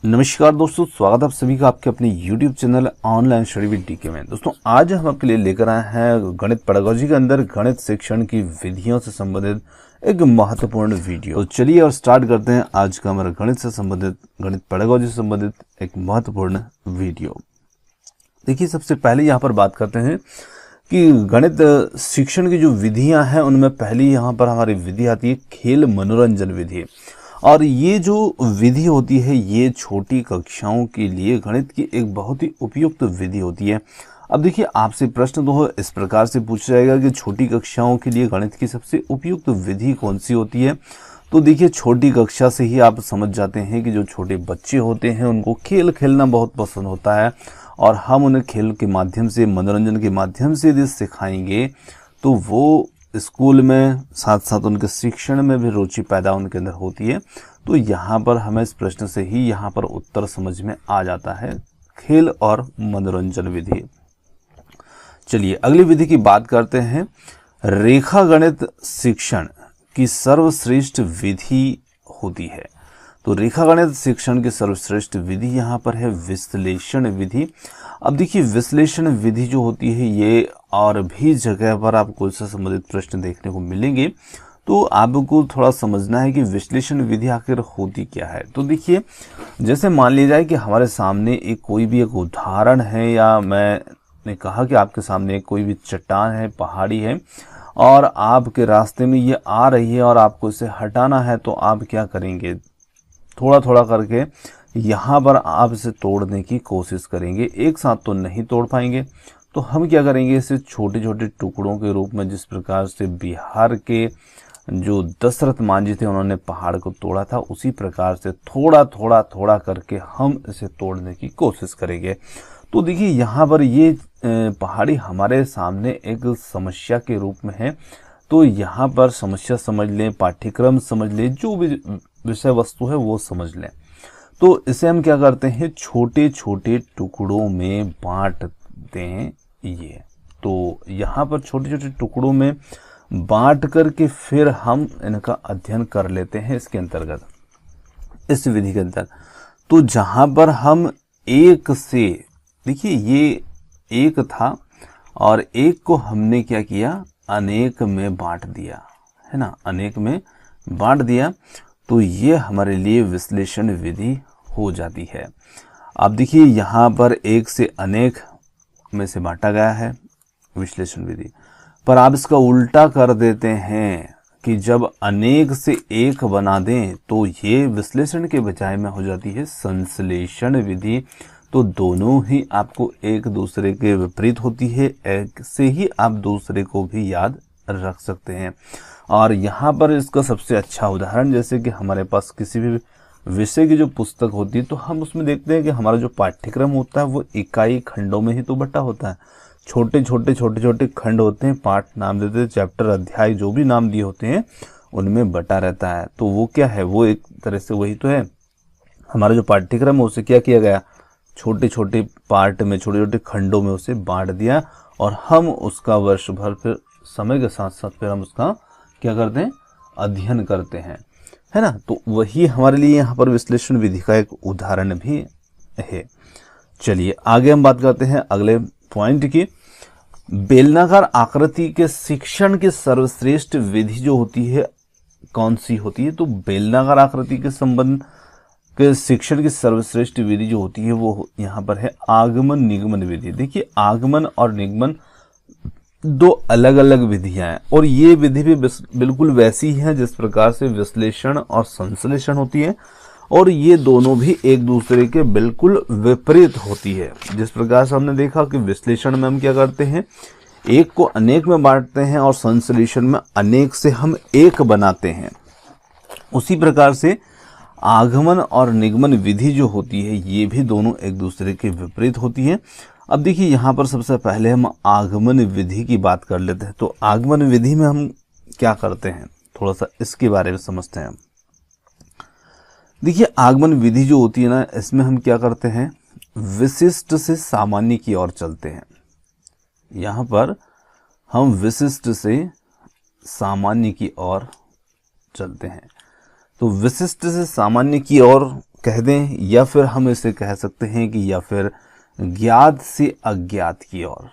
नमस्कार दोस्तों, स्वागत है आप सभी का आपके अपने YouTube channel online study with DK में। दोस्तों आज हम आपके लिए लेकर आए हैं गणित पेडागोजी के अंदर गणित शिक्षण की विधियों से संबंधित एक महत्वपूर्ण वीडियो। तो चलिए और स्टार्ट करते हैं आज का हमारा गणित से संबंधित, गणित पेडागोजी से संबंधित एक महत्वपूर्ण वीडियो। देखिए, सबसे पहले यहाँ पर बात करते हैं कि गणित शिक्षण की जो विधियां हैं उनमें पहली यहाँ पर हमारी विधि आती है खेल मनोरंजन विधि। और ये जो विधि होती है ये छोटी कक्षाओं के लिए गणित की एक बहुत ही उपयुक्त विधि होती है। अब देखिए, आपसे प्रश्न तो इस प्रकार से पूछा जाएगा कि छोटी कक्षाओं के लिए गणित की सबसे उपयुक्त विधि कौन सी होती है। तो देखिए, छोटी कक्षा से ही आप समझ जाते हैं कि जो छोटे बच्चे होते हैं उनको खेल खेलना बहुत पसंद होता है, और हम उन्हें खेल के माध्यम से, मनोरंजन के माध्यम से यदि सिखाएंगे तो वो स्कूल में साथ साथ उनके शिक्षण में भी रुचि पैदा उनके अंदर होती है। तो यहाँ पर हमें इस प्रश्न से ही यहाँ पर उत्तर समझ में आ जाता है, खेल और मनोरंजन विधि। चलिए अगली विधि की बात करते हैं। रेखा गणित शिक्षण की सर्वश्रेष्ठ विधि होती है। तो रेखा गणित शिक्षण की सर्वश्रेष्ठ विधि यहाँ पर है विश्लेषण विधि। अब देखिए, विश्लेषण विधि जो होती है ये और भी जगह पर आपको इससे संबंधित प्रश्न देखने को मिलेंगे। तो आपको थोड़ा समझना है कि विश्लेषण विधि आखिर होती क्या है। तो देखिए, जैसे मान लिया जाए कि हमारे सामने कोई भी एक उदाहरण है, या मैंने कहा कि आपके सामने कोई भी चट्टान है, पहाड़ी है, और आपके रास्ते में ये आ रही है और आपको इसे हटाना है। तो आप क्या करेंगे, थोड़ा थोड़ा करके यहाँ पर आप इसे तोड़ने की कोशिश करेंगे। एक साथ तो नहीं तोड़ पाएंगे, तो हम क्या करेंगे, इसे छोटे छोटे टुकड़ों के रूप में, जिस प्रकार से बिहार के जो दशरथ मांझी थे उन्होंने पहाड़ को तोड़ा था, उसी प्रकार से थोड़ा थोड़ा थोड़ा करके हम इसे तोड़ने की कोशिश करेंगे। तो देखिए, यहाँ पर ये पहाड़ी हमारे सामने एक समस्या के रूप में है। तो यहाँ पर समस्या समझ लें, पाठ्यक्रम समझ लें, जो भी विषय वस्तु है वो समझ लें। तो इसे हम क्या करते हैं, छोटे छोटे टुकड़ों में बांट दें। ये तो यहाँ पर छोटे छोटे टुकड़ों में बांट करके फिर हम इनका अध्ययन कर लेते हैं इसके अंतर्गत, इस विधि के अंतर्गत। तो जहाँ पर हम एक से, देखिए ये एक था और एक को हमने क्या किया, अनेक में बांट दिया, है ना, अनेक में बांट दिया। तो ये हमारे लिए विश्लेषण विधि हो जाती है। अब देखिए, यहाँ पर एक से अनेक में से बांटा गया है, विश्लेषण विधि। पर आप इसका उल्टा कर देते हैं कि जब अनेक से एक बना दें तो ये विश्लेषण के बजाय में हो जाती है संश्लेषण विधि। तो दोनों ही आपको एक दूसरे के विपरीत होती है, ऐसे ही आप दूसरे को भी याद रख सकते हैं। और यहाँ पर इसका सबसे अच्छा उदाहरण, जैसे कि हमारे पास किसी भी विषय की जो पुस्तक होती है तो हम उसमें देखते हैं कि हमारा जो पाठ्यक्रम होता है वो इकाई खंडों में ही तो बटा होता है। छोटे छोटे खंड होते हैं, पाठ नाम देते हैं, चैप्टर, अध्याय, जो भी नाम दिए होते हैं उनमें बटा रहता है। तो वो क्या है, वो एक तरह से वही तो है, हमारा जो पाठ्यक्रम है उसे क्या किया गया, छोटे छोटे पार्ट में, छोटे छोटे खंडों में उसे बांट दिया, और हम उसका वर्ष भर फिर समय के साथ साथ फिर हम उसका क्या करते हैं, अध्ययन करते हैं, है ना। तो वही हमारे लिए यहाँ पर विश्लेषण विधि का एक उदाहरण भी है। चलिए आगे हम बात करते हैं अगले पॉइंट की। बेलनाकार आकृति के शिक्षण की सर्वश्रेष्ठ विधि जो होती है कौन सी होती है। तो बेलनाकार आकृति के संबंध के शिक्षण की सर्वश्रेष्ठ विधि जो होती है वो यहाँ पर है आगमन निगमन विधि। देखिए, आगमन और निगमन दो अलग अलग विधियां हैं, और ये विधि भी बिल्कुल वैसी है जिस प्रकार से विश्लेषण और संश्लेषण होती है, और ये दोनों भी एक दूसरे के बिल्कुल विपरीत होती है। जिस प्रकार से हमने देखा कि विश्लेषण में हम क्या करते हैं, एक को अनेक में बांटते हैं, और संश्लेषण में अनेक से हम एक बनाते हैं। उसी प्रकार से आगमन और निगमन विधि जो होती है ये भी दोनों एक दूसरे के विपरीत होती है। अब देखिए, यहाँ पर सबसे पहले हम आगमन विधि की बात कर लेते हैं। तो आगमन विधि में हम क्या करते हैं, थोड़ा सा इसके बारे में समझते हैं। देखिए, आगमन विधि जो होती है ना, इसमें हम क्या करते हैं, विशिष्ट से सामान्य की ओर चलते हैं। यहाँ पर हम विशिष्ट से सामान्य की ओर चलते हैं। तो विशिष्ट से सामान्य की ओर कह दें, या फिर हम इसे कह सकते हैं कि या फिर ज्ञात से अज्ञात की ओर,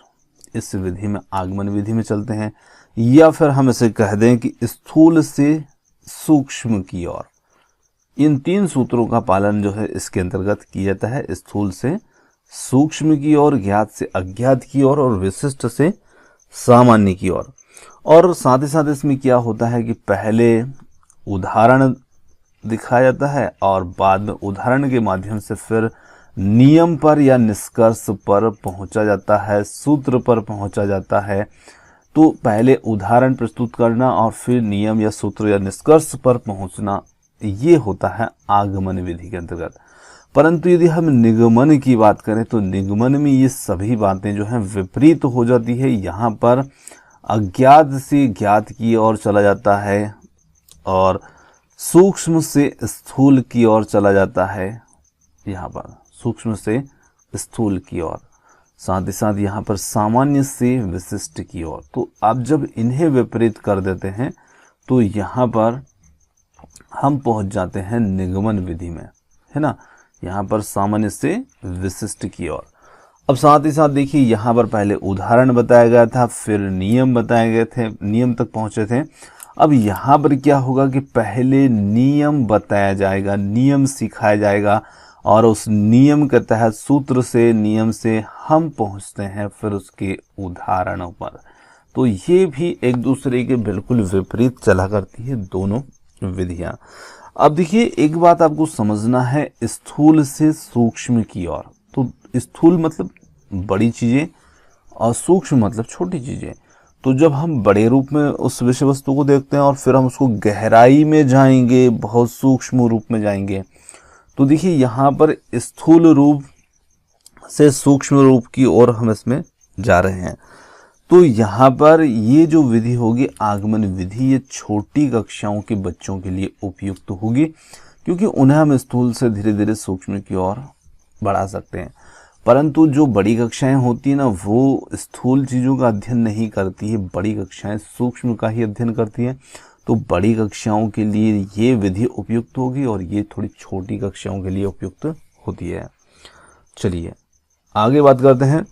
इस विधि में आगमन विधि में चलते हैं, या फिर हम इसे कह दें कि स्थूल से सूक्ष्म की ओर। इन 3 सूत्रों का पालन जो है इसके अंतर्गत किया जाता है, स्थूल से सूक्ष्म की ओर, ज्ञात से अज्ञात की ओर और विशिष्ट से सामान्य की ओर। और साथ ही साथ इसमें क्या होता है कि पहले उदाहरण दिखाया जाता है और बाद में उदाहरण के माध्यम से फिर नियम पर या निष्कर्ष पर पहुंचा जाता है, सूत्र पर पहुंचा जाता है। तो पहले उदाहरण प्रस्तुत करना और फिर नियम या सूत्र या निष्कर्ष पर पहुंचना, ये होता है आगमन विधि के अंतर्गत। परंतु यदि हम निगमन की बात करें तो निगमन में ये सभी बातें जो हैं विपरीत हो जाती है। यहाँ पर अज्ञात से ज्ञात की ओर चला जाता है और सूक्ष्म से स्थूल की ओर चला जाता है। यहाँ पर सूक्ष्म से स्थूल की ओर, साथ ही साथ यहाँ पर सामान्य से विशिष्ट की ओर। तो आप जब इन्हें विपरीत कर देते हैं तो यहाँ पर हम पहुंच जाते हैं निगमन विधि में, है ना। यहाँ पर सामान्य से विशिष्ट की ओर। अब साथ ही साथ देखिए यहाँ पर पहले उदाहरण बताया गया था, फिर नियम बताए गए थे, नियम तक पहुंचे थे। अब यहाँ पर क्या होगा कि पहले नियम बताया जाएगा, नियम सिखाया जाएगा और उस नियम के तहत सूत्र से, नियम से हम पहुंचते हैं फिर उसके उदाहरणों पर। तो ये भी एक दूसरे के बिल्कुल विपरीत चला करती है दोनों विधियां। अब देखिए एक बात आपको समझना है, स्थूल से सूक्ष्म की ओर। तो स्थूल मतलब बड़ी चीजें और सूक्ष्म मतलब छोटी चीजें। तो जब हम बड़े रूप में उस विषय वस्तु को देखते हैं और फिर हम उसको गहराई में जाएंगे, बहुत सूक्ष्म रूप में जाएंगे, तो देखिए यहाँ पर स्थूल रूप से सूक्ष्म रूप की ओर हम इसमें जा रहे हैं। तो यहाँ पर ये जो विधि होगी आगमन विधि, ये छोटी कक्षाओं के बच्चों के लिए उपयुक्त होगी, क्योंकि उन्हें हम स्थूल से धीरे धीरे सूक्ष्म की ओर बढ़ा सकते हैं। परंतु जो बड़ी कक्षाएं होती हैं ना, वो स्थूल चीज़ों का अध्ययन नहीं करती है, बड़ी कक्षाएं सूक्ष्म का ही अध्ययन करती हैं। तो बड़ी कक्षाओं के लिए ये विधि उपयुक्त होगी और ये थोड़ी छोटी कक्षाओं के लिए उपयुक्त होती है। चलिए आगे बात करते हैं।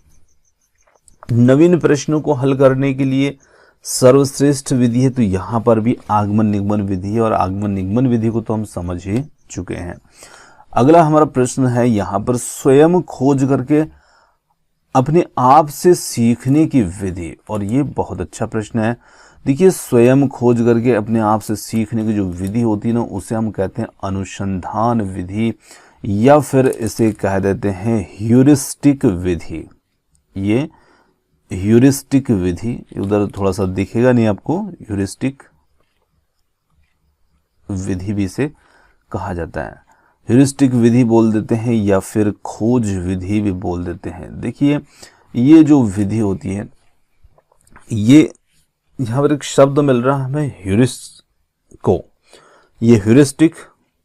नवीन प्रश्नों को हल करने के लिए सर्वश्रेष्ठ विधि है, तो यहाँ पर भी आगमन निगमन विधि है और आगमन निगमन विधि को तो हम समझ ही चुके हैं। अगला हमारा प्रश्न है यहाँ पर स्वयं खोज करके अपने आप से सीखने की विधि, और ये बहुत अच्छा प्रश्न है। देखिए स्वयं खोज करके अपने आप से सीखने की जो विधि होती है ना, उसे हम कहते हैं अनुसंधान विधि, या फिर इसे कह देते हैं ह्यूरिस्टिक विधि। ये ह्यूरिस्टिक विधि, उधर थोड़ा सा दिखेगा नहीं आपको, ह्यूरिस्टिक विधि भी इसे कहा जाता है। ह्यूरिस्टिक विधि बोल देते हैं या फिर खोज विधि भी बोल देते हैं। देखिए ये जो विधि होती है, ये यहाँ पर एक शब्द मिल रहा है हमें ह्यूरिस्को। ये ह्यूरिस्टिक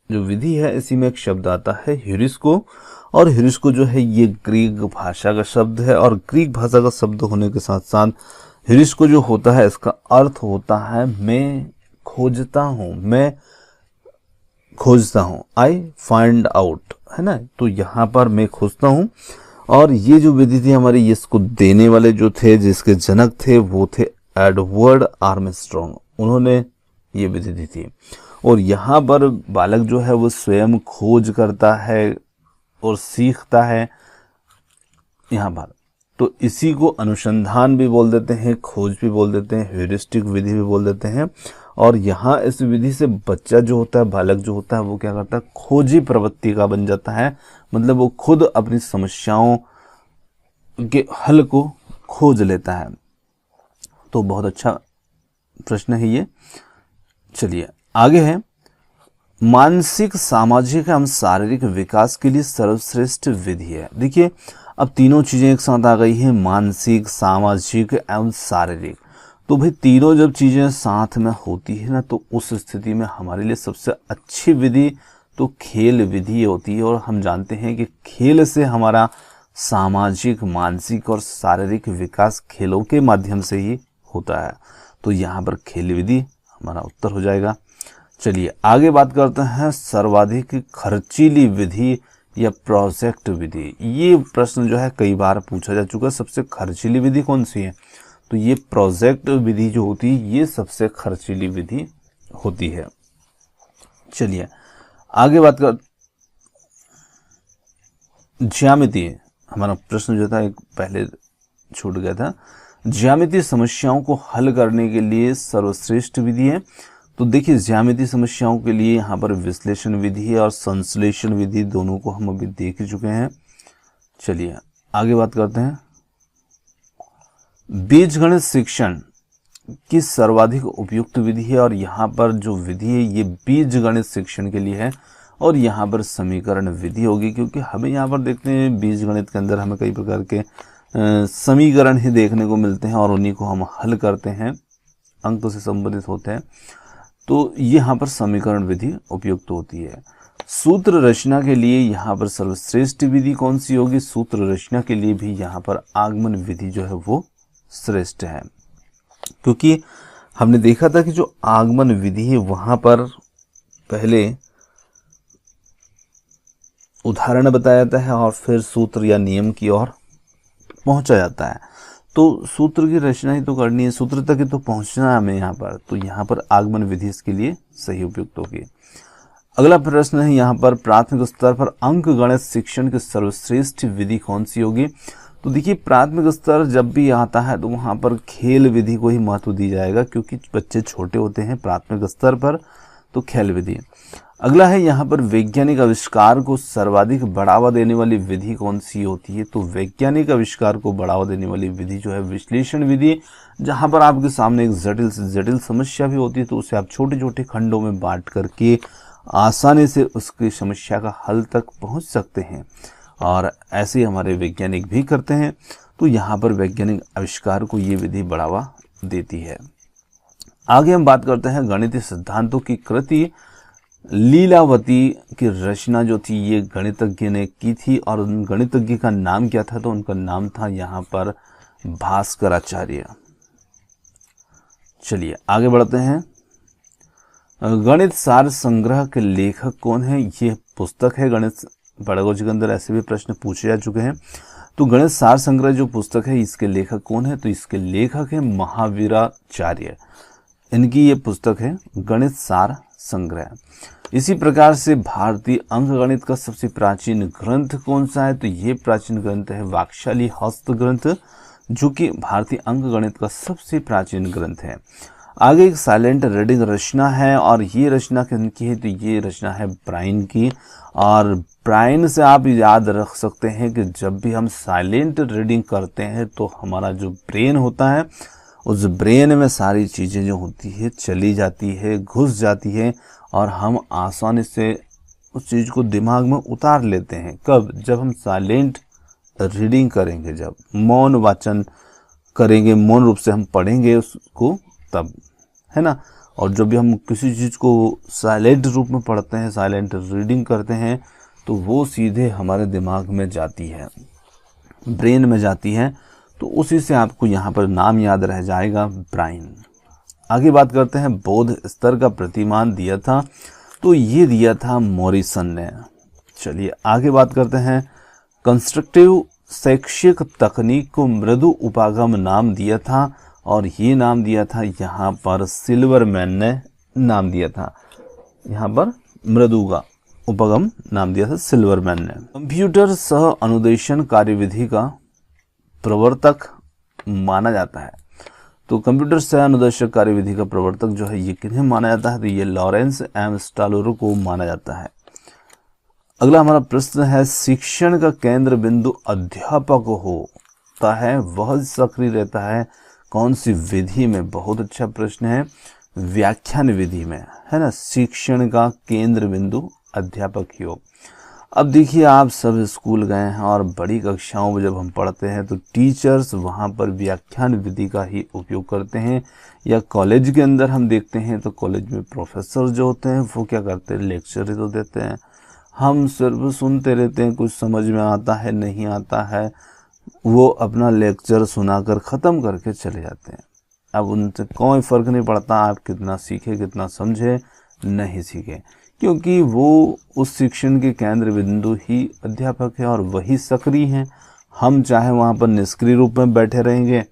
जो विधि है इसी में एक शब्द आता है ह्यूरिस्को, और ह्यूरिस्को जो है ये ग्रीक भाषा का शब्द है, और ग्रीक भाषा का शब्द होने के साथ साथ ह्यूरिस्को जो होता है इसका अर्थ होता है मैं खोजता हूँ, मैं खोजता हूँ, आई फाइंड आउट, है ना। तो यहाँ पर मैं खोजता हूँ, और ये जो विधि थी हमारी, इसको देने वाले जो थे, जिसके जनक थे, वो थे एडवर्ड आर्मस्ट्रॉन्ग, उन्होंने ये विधि दी थी। और यहाँ पर बालक जो है वो स्वयं खोज करता है और सीखता है यहाँ पर। तो इसी को अनुसंधान भी बोल देते हैं, खोज भी बोल देते हैं, ह्यूरिस्टिक विधि भी बोल देते हैं। और यहाँ इस विधि से बच्चा जो होता है, बालक जो होता है, वो क्या करता है, खोजी प्रवृत्ति का बन जाता है। मतलब वो खुद अपनी समस्याओं के हल को खोज लेता है। तो बहुत अच्छा प्रश्न है ये। चलिए आगे है, मानसिक, सामाजिक एवं शारीरिक विकास के लिए सर्वश्रेष्ठ विधि है। देखिए अब तीनों चीजें एक साथ आ गई हैं, मानसिक, सामाजिक एवं शारीरिक। तो भाई तीनों जब चीजें साथ में होती है ना, तो उस स्थिति में हमारे लिए सबसे अच्छी विधि तो खेल विधि होती है। और हम जानते हैं कि खेल से हमारा सामाजिक, मानसिक और शारीरिक विकास खेलों के माध्यम से ही होता है। तो यहाँ पर खेल विधि हमारा उत्तर हो जाएगा। चलिए आगे बात करते हैं सर्वाधिक खर्चीली विधि या प्रोजेक्ट विधि। ये प्रश्न जो है कई बार पूछा जा चुका है। सबसे खर्चीली विधि कौन सी है? तो ये प्रोजेक्ट विधि जो होती है ये सबसे खर्चीली विधि होती है। चलिए आगे बात कर ज्यामिति। हमारा प्रश्न जो था एक पहले छूट गया था। ज्यामितीय समस्याओं को हल करने के लिए सर्वश्रेष्ठ विधि है। तो देखिए ज्यामितीय समस्याओं के लिए यहाँ पर विश्लेषण विधि और संश्लेषण विधि दोनों को हम अभी देख चुके हैं। चलिए आगे बात करते हैं। बीजगणित शिक्षण की सर्वाधिक उपयुक्त विधि है और यहाँ पर जो विधि है ये बीजगणित शिक्षण के लिए है और यहाँ पर समीकरण विधि होगी, क्योंकि हमें यहाँ पर देखते हैं बीजगणित के अंदर हमें कई प्रकार के समीकरण ही देखने को मिलते हैं और उन्हीं को हम हल करते हैं, अंक से संबंधित होते हैं। तो यहाँ पर समीकरण विधि उपयुक्त होती है। सूत्र रचना के लिए यहाँ पर सर्वश्रेष्ठ विधि कौन सी होगी? सूत्र रचना के लिए भी यहाँ पर आगमन विधि जो है वो श्रेष्ठ है, क्योंकि हमने देखा था कि जो आगमन विधि है वहां पर पहले उदाहरण बताया जाता है और फिर सूत्र या नियम की ओर पहुंचा जाता है। तो सूत्र की रचना ही तो करनी है, सूत्र तक ही तो पहुंचना है हमें यहाँ पर। तो यहाँ पर आगमन विधि इसके लिए सही उपयुक्त होगी। अगला प्रश्न है यहाँ पर प्राथमिक स्तर पर अंक गणित शिक्षण की सर्वश्रेष्ठ विधि कौन सी होगी? तो देखिए प्राथमिक स्तर जब भी आता है तो वहाँ पर खेल विधि को ही महत्व दी जाएगा, क्योंकि बच्चे छोटे होते हैं प्राथमिक स्तर पर, तो खेल विधि। अगला है यहाँ पर वैज्ञानिक आविष्कार को सर्वाधिक बढ़ावा देने वाली विधि कौन सी होती है? तो वैज्ञानिक आविष्कार को बढ़ावा देने वाली विधि जो है विश्लेषण विधि, जहाँ पर आपके सामने एक जटिल से जटिल समस्या भी होती है तो उसे आप छोटे छोटे खंडों में बांट करके आसानी से उसकी समस्या का हल तक पहुँच सकते हैं, और ऐसे हमारे वैज्ञानिक भी करते हैं। तो यहाँ पर वैज्ञानिक आविष्कार को ये विधि बढ़ावा देती है। आगे हम बात करते हैं गणितीय सिद्धांतों की कृति लीलावती की रचना जो थी ये गणितज्ञ ने की थी, और उन गणितज्ञ का नाम क्या था? तो उनका नाम था यहाँ पर भास्कराचार्य। चलिए आगे बढ़ते हैं। गणित सार संग्रह के लेखक कौन है? ये पुस्तक है गणित पेडागोजी के अंदर ऐसे भी प्रश्न पूछे जा चुके हैं। तो गणित सार संग्रह जो पुस्तक है इसके लेखक कौन है? तो इसके लेखक है महावीराचार्य। इनकी ये पुस्तक है गणित सार संग्रह। इसी प्रकार से भारतीय अंक गणित का सबसे प्राचीन ग्रंथ कौन सा है? तो ये प्राचीन ग्रंथ है वाक्शाली हस्त ग्रंथ, जो कि भारतीय अंक गणित का सबसे प्राचीन ग्रंथ है। आगे एक साइलेंट रीडिंग रचना है और ये रचना किनकी है? तो ये रचना है ब्रायन की। और ब्रायन से आप याद रख सकते हैं कि जब भी हम साइलेंट रीडिंग करते हैं तो हमारा जो ब्रेन होता है उस ब्रेन में सारी चीज़ें जो होती है चली जाती है, घुस जाती है, और हम आसानी से उस चीज़ को दिमाग में उतार लेते हैं। कब? जब हम साइलेंट रीडिंग करेंगे, जब मौन वाचन करेंगे, मौन रूप से हम पढ़ेंगे उसको, तब, है ना। और जब भी हम किसी चीज़ को साइलेंट रूप में पढ़ते हैं, साइलेंट रीडिंग करते हैं, तो वो सीधे हमारे दिमाग में जाती है, ब्रेन में जाती है। तो उसी से आपको यहाँ पर नाम याद रह जाएगा, ब्रायन। आगे बात करते हैं बौद्ध स्तर का प्रतिमान दिया था, तो ये दिया था मॉरिसन ने। चलिए आगे बात करते हैं कंस्ट्रक्टिव शैक्षिक तकनीक को मृदु उपागम नाम दिया था, और ये नाम दिया था यहाँ पर सिल्वरमैन ने नाम दिया था। यहाँ पर मृदु का उपगम नाम दिया था सिल्वरमैन ने। कंप्यूटर सह अनुदेशन कार्यविधि का प्रवर्तक माना जाता है। तो कंप्यूटर सह अनुदेशक कार्यविधि का प्रवर्तक जो है ये किन्हें माना जाता है? तो ये लॉरेंस एम स्टालोरो को माना जाता है। अगला हमारा प्रश्न है शिक्षण का केंद्र बिंदु अध्यापक होता है, वह सक्रिय रहता है कौन सी विधि में? बहुत अच्छा प्रश्न है, व्याख्यान विधि में, है ना। शिक्षण का केंद्र बिंदु अध्यापक ही हो। अब देखिए आप सब स्कूल गए हैं और बड़ी कक्षाओं में जब हम पढ़ते हैं तो टीचर्स वहाँ पर व्याख्यान विधि का ही उपयोग करते हैं, या कॉलेज के अंदर हम देखते हैं तो कॉलेज में प्रोफेसर जो होते हैं वो क्या करते हैं? लेक्चर ही तो देते हैं। हम सिर्फ सुनते रहते हैं, कुछ समझ में आता है नहीं आता है, वो अपना लेक्चर सुनाकर ख़त्म करके चले जाते हैं। अब उनसे कोई फ़र्क नहीं पड़ता आप कितना सीखे कितना समझे, नहीं सीखे, क्योंकि वो उस शिक्षण के केंद्र बिंदु ही अध्यापक है और वही सक्रिय हैं। हम चाहे वहाँ पर निष्क्रिय रूप में बैठे रहेंगे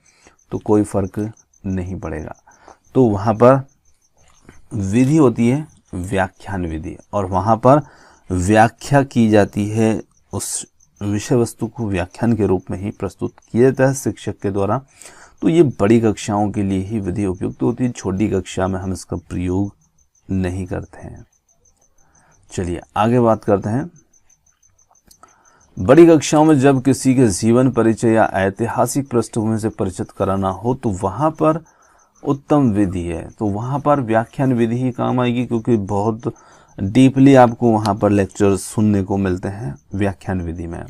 तो कोई फर्क नहीं पड़ेगा। तो वहाँ पर विधि होती है व्याख्यान विधि, और वहाँ पर व्याख्या की जाती है, उस विषय वस्तु को व्याख्यान के रूप में ही प्रस्तुत किया जाता है शिक्षक के द्वारा। तो ये बड़ी कक्षाओं के लिए ही विधि उपयुक्त होती है, छोटी कक्षा में हम इसका प्रयोग नहीं करते हैं। चलिए आगे बात करते हैं। बड़ी कक्षाओं में जब किसी के जीवन परिचय या ऐतिहासिक पृष्ठभूमि से परिचित कराना हो तो वहां पर उत्तम विधि है, तो वहां पर व्याख्यान विधि ही काम आएगी, क्योंकि बहुत डीपली आपको वहां पर लेक्चर सुनने को मिलते हैं व्याख्यान विधि में।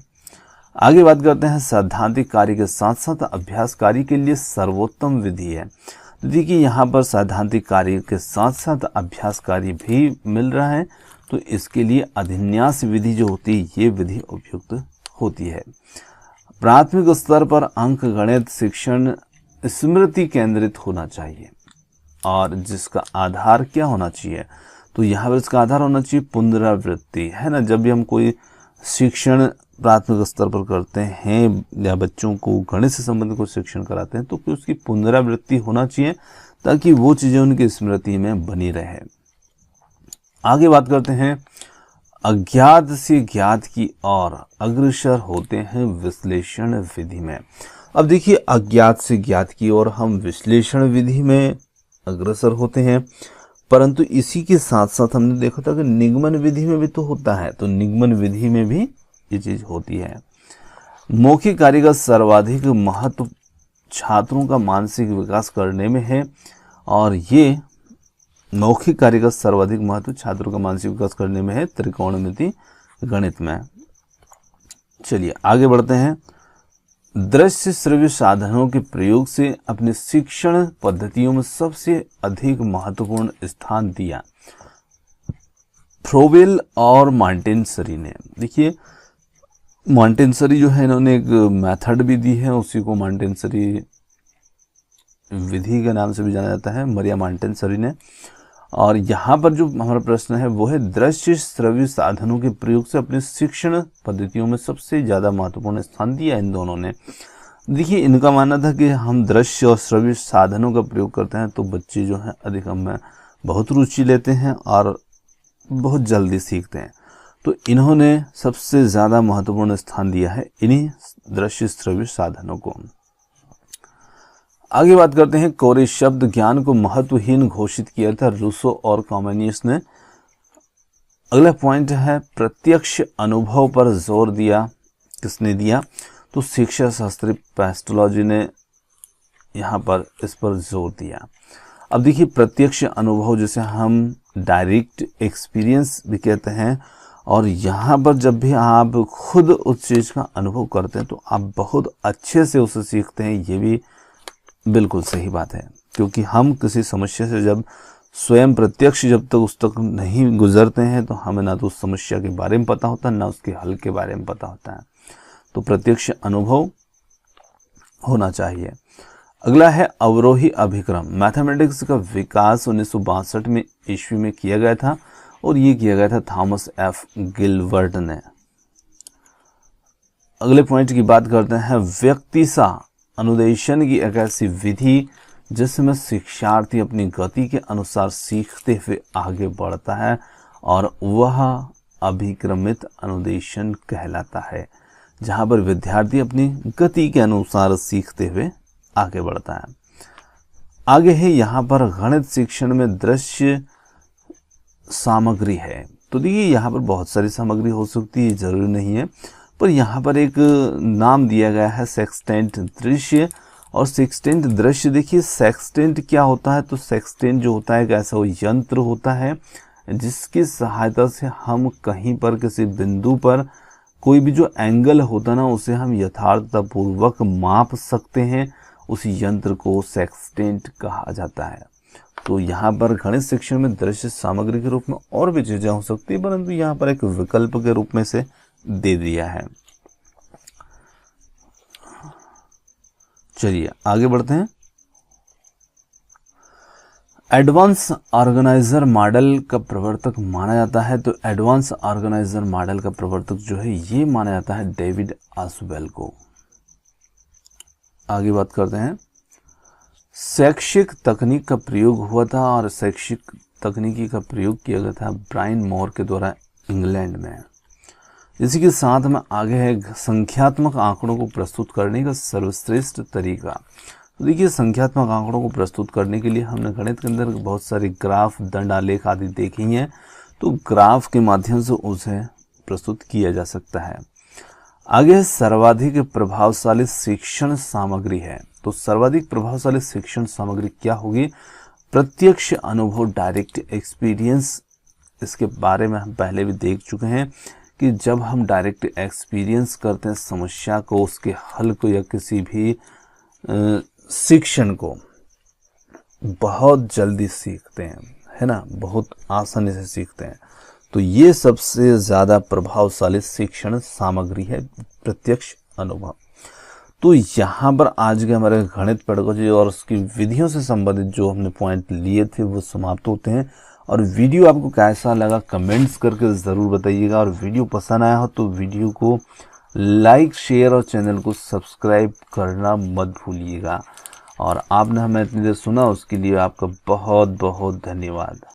आगे बात करते हैं सैद्धांतिक कार्य के साथ साथ अभ्यास कार्य के लिए सर्वोत्तम विधि है। देखिए यहाँ पर सैद्धांतिक कार्य के साथ साथ अभ्यास कार्य भी मिल रहा है, तो इसके लिए अधिन्यास विधि जो होती है ये विधि उपयुक्त होती है। प्राथमिक स्तर पर अंक गणित शिक्षण स्मृति केंद्रित होना चाहिए, और जिसका आधार क्या होना चाहिए, तो यहाँ पर इसका आधार होना चाहिए पुनरावृत्ति, है ना। जब भी हम कोई शिक्षण प्राथमिक स्तर पर करते हैं या बच्चों को गणित से संबंधित कोई शिक्षण कराते हैं तो उसकी पुनरावृत्ति होना चाहिए, ताकि वो चीजें उनकी स्मृति में बनी रहे। आगे बात करते हैं अज्ञात से ज्ञात की ओर अग्रसर होते हैं विश्लेषण विधि में। अब देखिए अज्ञात से ज्ञात की ओर हम विश्लेषण विधि में अग्रसर होते हैं, परंतु इसी के साथ साथ हमने देखा था कि निगमन विधि में भी तो होता है, तो निगमन विधि में भी ये चीज होती है। मौखिक कार्य का सर्वाधिक महत्व छात्रों का मानसिक विकास करने में है, और ये मौखिक कार्य का सर्वाधिक महत्व छात्रों का मानसिक विकास करने में है त्रिकोणमिति गणित में। चलिए आगे बढ़ते हैं। दृश्य श्रव्य साधनों के प्रयोग से अपने शिक्षण पद्धतियों में सबसे अधिक महत्वपूर्ण स्थान दिया फ्रोवेल और मॉन्टेसरी ने। देखिए मॉन्टेसरी जो है इन्होंने एक मेथड भी दी है, उसी को मॉन्टेसरी विधि के नाम से भी जाना जाता है, मरिया मॉन्टेसरी ने। और यहाँ पर जो हमारा प्रश्न है वो है दृश्य श्रव्य साधनों के प्रयोग से अपने शिक्षण पद्धतियों में सबसे ज़्यादा महत्वपूर्ण स्थान दिया इन दोनों ने। देखिए इनका मानना था कि हम दृश्य और श्रव्य साधनों का प्रयोग करते हैं तो बच्चे जो हैं अधिक में बहुत रुचि लेते हैं और बहुत जल्दी सीखते हैं, तो इन्होंने सबसे ज़्यादा महत्वपूर्ण स्थान दिया है इन्हीं दृश्य श्रव्य साधनों को। आगे बात करते हैं कोरे शब्द ज्ञान को महत्वहीन घोषित किया था रूसो और कॉमेनियस ने। अगला पॉइंट है प्रत्यक्ष अनुभव पर जोर दिया, किसने दिया, तो शिक्षा शास्त्री पेस्टोलॉजी ने यहाँ पर इस पर जोर दिया। अब देखिए प्रत्यक्ष अनुभव जिसे हम डायरेक्ट एक्सपीरियंस भी कहते हैं, और यहाँ पर जब भी आप खुद उस चीज़ का अनुभव करते हैं तो आप बहुत अच्छे से उसे सीखते हैं, ये भी बिल्कुल सही बात है, क्योंकि हम किसी समस्या से जब स्वयं प्रत्यक्ष जब तक उस तक नहीं गुजरते हैं तो हमें ना तो उस समस्या के बारे में पता होता है ना उसके हल के बारे में पता होता है, तो प्रत्यक्ष अनुभव होना चाहिए। अगला है अवरोही अभिक्रम। मैथमेटिक्स का विकास 1962 में ईस्वी में किया गया था, और ये किया गया था थॉमस एफ गिलबर्ट ने। अगले पॉइंट की बात करते हैं व्यक्तिसा अनुदेशन की एक ऐसी विधि जिसमें शिक्षार्थी अपनी गति के अनुसार सीखते हुए आगे बढ़ता है, और वह अभिक्रमित अनुदेशन कहलाता है, जहां पर विद्यार्थी अपनी गति के अनुसार सीखते हुए आगे बढ़ता है। आगे है यहाँ पर गणित शिक्षण में दृश्य सामग्री है। तो देखिए यहाँ पर बहुत सारी सामग्री हो सकती है, जरूरी नहीं है, पर यहाँ पर एक नाम दिया गया है सेक्सटेंट दृश्य। और सेक्सटेंट दृश्य, देखिए सेक्सटेंट क्या होता है, तो सेक्सटेंट जो होता है एक ऐसा वो यंत्र होता है जिसकी सहायता से हम कहीं पर किसी बिंदु पर कोई भी जो एंगल होता ना उसे हम यथार्थपूर्वक माप सकते हैं, उस यंत्र को सेक्सटेंट कहा जाता है। तो यहाँ पर गणित शिक्षण में दृश्य सामग्री के रूप में और भी चीजें हो सकती है, परंतु यहाँ पर एक विकल्प के रूप में से दे दिया है। चलिए आगे बढ़ते हैं। एडवांस ऑर्गेनाइजर मॉडल का प्रवर्तक माना जाता है, तो एडवांस ऑर्गेनाइजर मॉडल का प्रवर्तक जो है ये माना जाता है डेविड आसवेल को। आगे बात करते हैं। शैक्षिक तकनीक का प्रयोग हुआ था और शैक्षिक तकनीकी का प्रयोग किया गया था ब्रायन मोर के द्वारा इंग्लैंड में। इसी के साथ में आगे है संख्यात्मक आंकड़ों को प्रस्तुत करने का सर्वश्रेष्ठ तरीका। तो देखिए, संख्यात्मक आंकड़ों को प्रस्तुत करने के लिए हमने गणित के अंदर बहुत सारे ग्राफ, दंड आलेख आदि देखी हैं, तो ग्राफ के माध्यम से उसे प्रस्तुत किया जा सकता है। आगे सर्वाधिक प्रभावशाली शिक्षण सामग्री है। तो सर्वाधिक प्रभावशाली शिक्षण सामग्री क्या होगी? प्रत्यक्ष अनुभव, डायरेक्ट एक्सपीरियंस। इसके बारे में हम पहले भी देख चुके हैं कि जब हम डायरेक्ट एक्सपीरियंस करते हैं समस्या को, उसके हल को या किसी भी शिक्षण को, बहुत जल्दी सीखते हैं, है ना, बहुत आसानी से सीखते हैं। तो ये सबसे ज़्यादा प्रभावशाली शिक्षण सामग्री है, प्रत्यक्ष अनुभव। तो यहाँ पर आज के हमारे गणित पेडागोजी और उसकी विधियों से संबंधित जो हमने पॉइंट लिए थे वो समाप्त होते हैं। और वीडियो आपको कैसा लगा कमेंट्स करके ज़रूर बताइएगा। और वीडियो पसंद आया हो तो वीडियो को लाइक, शेयर और चैनल को सब्सक्राइब करना मत भूलिएगा। और आपने हमें इतनी देर सुना उसके लिए आपका बहुत बहुत धन्यवाद।